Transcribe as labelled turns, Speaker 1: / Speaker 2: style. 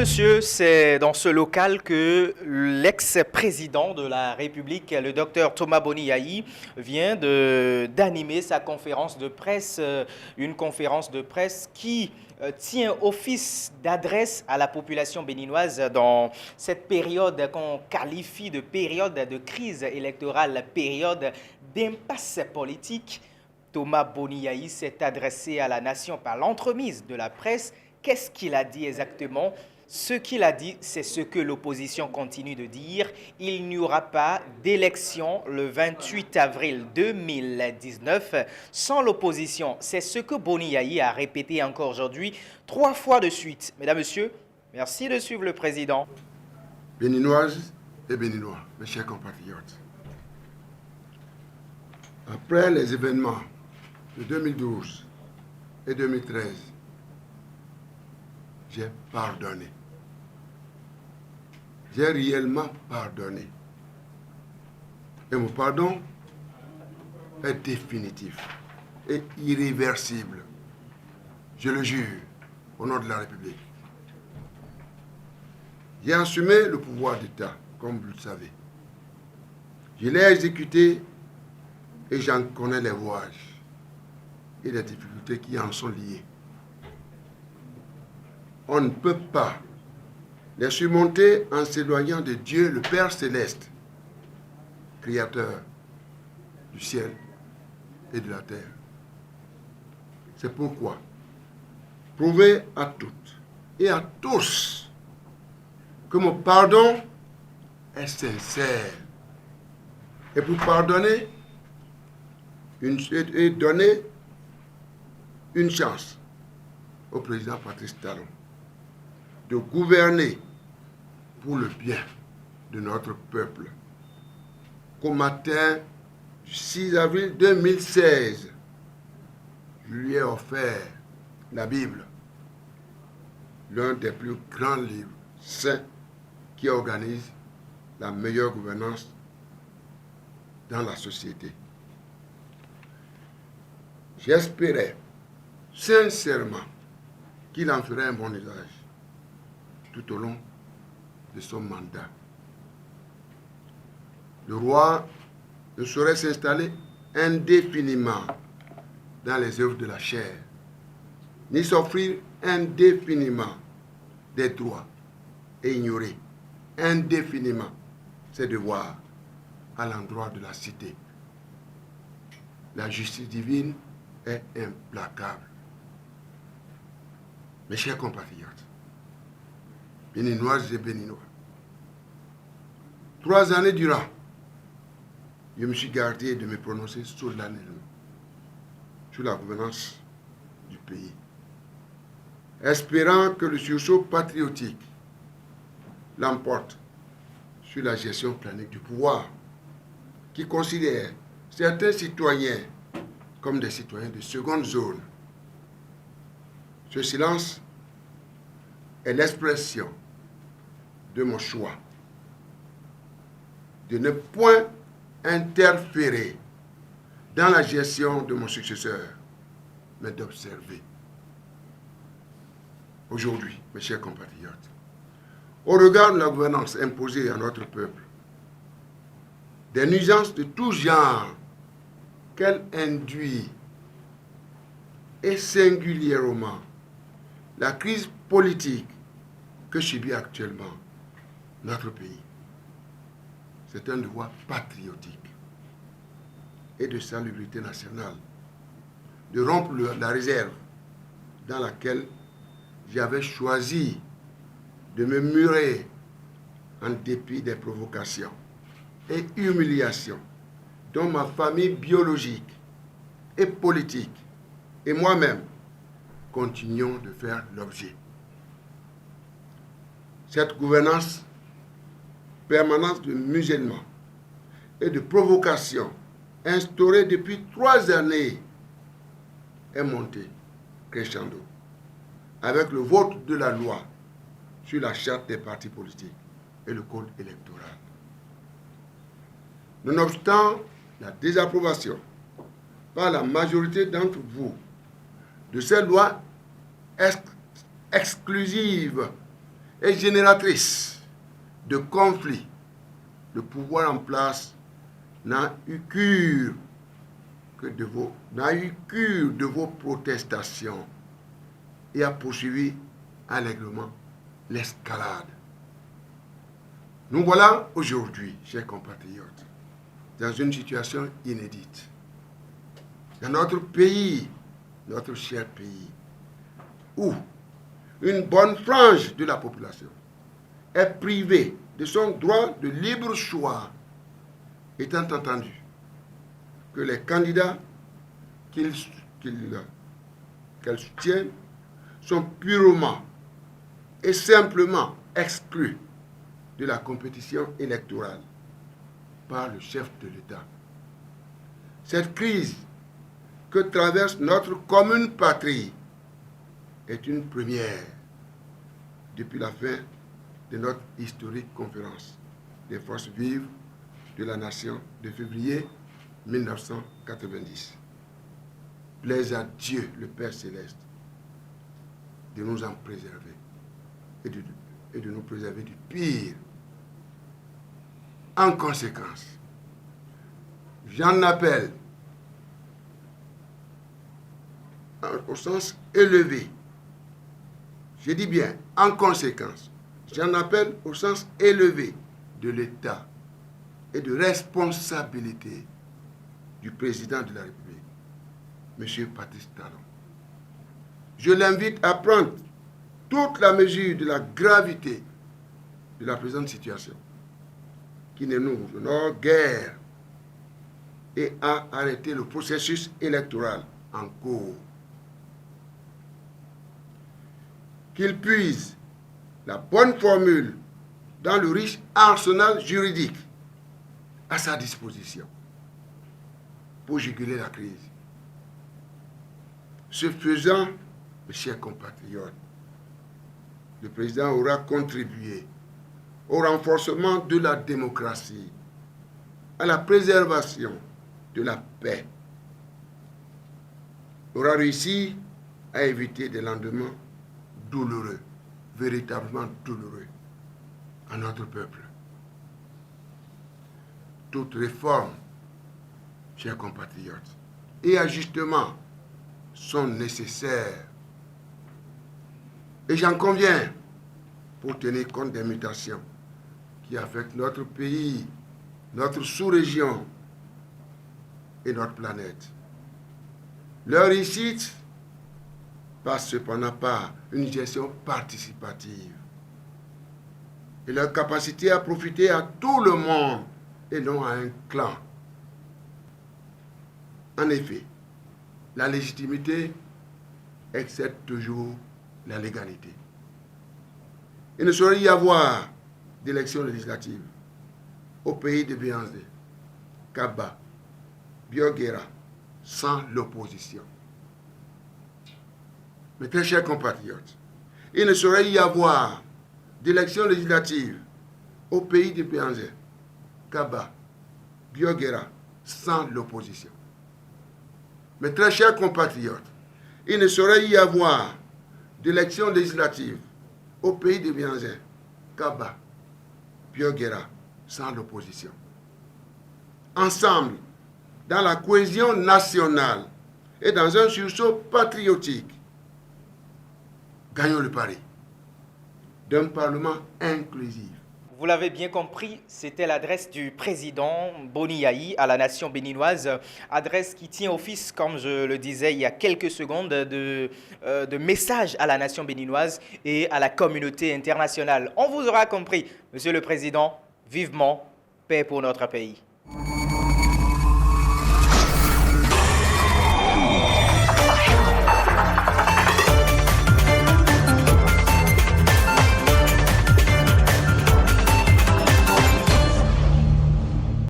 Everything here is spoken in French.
Speaker 1: monsieur, c'est dans ce local que l'ex-président de la République, le docteur Thomas Boni Yayi, vient d'animer sa conférence de presse, une conférence de presse qui tient office d'adresse à la population béninoise dans cette période qu'on qualifie de période de crise électorale, période d'impasse politique. Thomas Boni Yayi s'est adressé à la nation par l'entremise de la presse. Qu'est-ce qu'il a dit exactement? Ce qu'il a dit, c'est ce que l'opposition continue de dire. Il n'y aura pas d'élection le 28 avril 2019 sans l'opposition. C'est ce que Boni Yayi a répété encore aujourd'hui, 3 fois de suite. Mesdames, Messieurs, merci de suivre le président.
Speaker 2: Béninoises et Béninois, mes chers compatriotes, après les événements de 2012 et 2013, j'ai pardonné. J'ai réellement pardonné. Et mon pardon est définitif et irréversible. Je le jure, au nom de la République. J'ai assumé le pouvoir d'État, comme vous le savez. Je l'ai exécuté et j'en connais les rouages et les difficultés qui en sont liées. On ne peut pas les surmonter en s'éloignant de Dieu, le Père céleste, créateur du ciel et de la terre. C'est pourquoi, prouvez à toutes et à tous que mon pardon est sincère. Et pour pardonner et donner une chance au président Patrice Talon de gouverner pour le bien de notre peuple. Qu'au matin du 6 avril 2016, je lui ai offert la Bible, l'un des plus grands livres saints qui organise la meilleure gouvernance dans la société. J'espérais sincèrement qu'il en ferait un bon usage tout au long de son mandat. Le roi ne saurait s'installer indéfiniment dans les œuvres de la chair, ni s'offrir indéfiniment des droits et ignorer indéfiniment ses devoirs à l'endroit de la cité. La justice divine est implacable. Mes chers compatriotes, Béninoises et Béninois, 3 années durant, je me suis gardé de me prononcer solennellement sur la gouvernance du pays, espérant que le sursaut patriotique l'emporte sur la gestion planique du pouvoir, qui considère certains citoyens comme des citoyens de seconde zone. Ce silence est l'expression de mon choix de ne point interférer dans la gestion de mon successeur, mais d'observer. Aujourd'hui, mes chers compatriotes, au regard de la gouvernance imposée à notre peuple, des nuisances de tout genre qu'elle induit, et singulièrement la crise politique que subit actuellement notre pays, c'est un devoir patriotique et de salubrité nationale de rompre la réserve dans laquelle j'avais choisi de me murer en dépit des provocations et humiliations dont ma famille biologique et politique et moi-même continuons de faire l'objet. Cette gouvernance permanente de musellement et de provocation instaurée depuis 3 années est montée crescendo avec le vote de la loi sur la charte des partis politiques et le code électoral. Nonobstant la désapprobation par la majorité d'entre vous de cette loi exclusive et génératrice de conflits, le pouvoir en place n'a eu cure de vos protestations et a poursuivi allègrement l'escalade. Nous voilà aujourd'hui, chers compatriotes, dans une situation inédite. Dans notre pays, notre cher pays, où une bonne frange de la population est privée de son droit de libre choix, étant entendu que les candidats qu'elle soutient sont purement et simplement exclus de la compétition électorale par le chef de l'État. Cette crise que traverse notre commune patrie est une première depuis la fin de notre historique conférence des forces vives de la nation de février 1990. Plaise à Dieu, le Père Céleste, de nous en préserver et de nous préserver du pire. En conséquence, j'en appelle au sens élevé. Je dis bien, en conséquence, j'en appelle au sens élevé de l'État et de responsabilité du président de la République, M. Patrice Talon. Je l'invite à prendre toute la mesure de la gravité de la présente situation, qui ne nous honore guère, et à arrêter le processus électoral en cours. Qu'il puise la bonne formule dans le riche arsenal juridique à sa disposition pour juguler la crise. Ce faisant, mes chers compatriotes, le président aura contribué au renforcement de la démocratie, à la préservation de la paix, aura réussi à éviter des lendemains douloureux, véritablement douloureux, à notre peuple. Toute réforme, chers compatriotes, et ajustements sont nécessaires. Et j'en conviens, pour tenir compte des mutations qui affectent notre pays, notre sous-région et notre planète. Leur réussite passe cependant par une gestion participative et leur capacité à profiter à tout le monde et non à un clan. En effet, la légitimité excède toujours la légalité. Il ne saurait y avoir d'élections législatives au pays de Béanzé, Kaba, Bioguera, sans l'opposition. Mes très chers compatriotes, il ne saurait y avoir d'élections législatives au pays de Béanzé, Kaba, Bioguera, sans l'opposition. Mes très chers compatriotes, il ne saurait y avoir d'élections législatives au pays de Béanzé, Kaba, Bioguera, sans l'opposition. Ensemble, dans la cohésion nationale et dans un sursaut patriotique, gagnons le pari d'un Parlement inclusif.
Speaker 1: Vous l'avez bien compris, c'était l'adresse du président Boni Yayi à la nation béninoise, adresse qui tient office, comme je le disais il y a quelques secondes, de message à la nation béninoise et à la communauté internationale. On vous aura compris, Monsieur le Président, vivement, paix pour notre pays.